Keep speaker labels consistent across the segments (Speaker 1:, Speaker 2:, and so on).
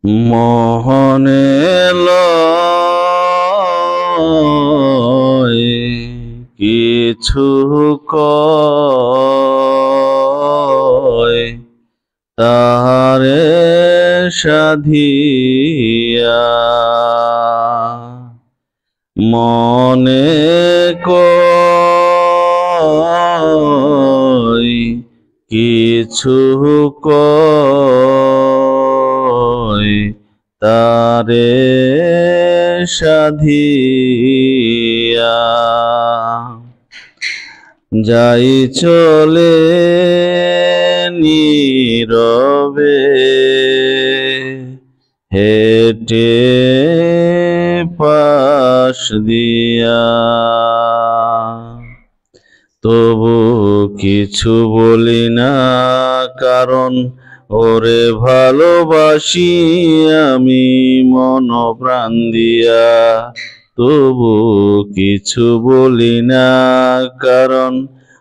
Speaker 1: মোহনে লয় কিছু কয় তাহারে সাধিয়া মনে কয় কিছু কয় তারে সাধিয়া যাই চলে নীরবে হেঁটে পাশ দিয়া তবু কিছু বলি না, কারণ ওরে ভালোবাসি আমি মন প্রাণ দিয়া। তবু কিছু বলি না, কারণ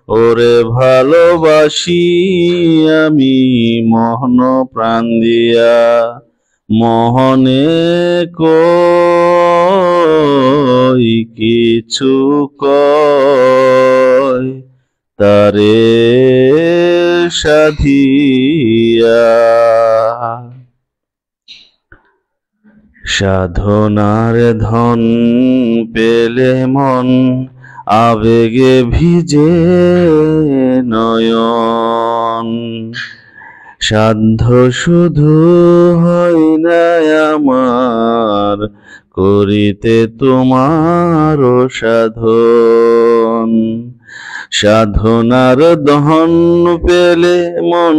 Speaker 1: ওরে ভালোবাসি আমি মন প্রাণ দিয়া। মোহনে কই কিছু কয় তারে সাধিয়া সাধনার ধন পেলে মন আবেগে ভিজে নয়ন। সাধ্য শুধু হয় না আমার করিতে তোমার সাধন। সাধনার ধন পেলে মন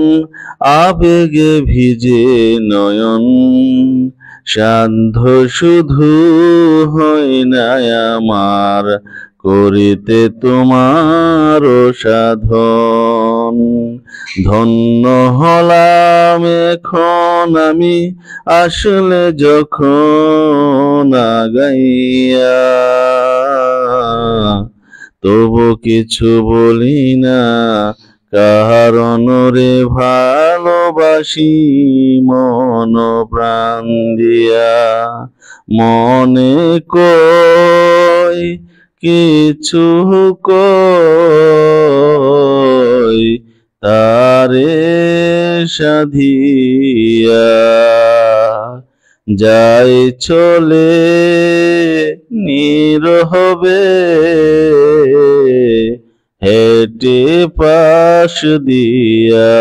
Speaker 1: আবেগে ভিজে নয়ন। সাধ্য শুধু হয় না আমার করিতে তোমার সাধন। ধন্য হলাম এখন আমি আসলে যখন আগাইয়া, তবু কিছু বলি না, কারণ রে ভালোবাসি মন প্রাণ দিয়া। মনে কই কিছু কই তারে সাধিয়া যাই চলে নীরবে হেঁটে পাশ দিয়া।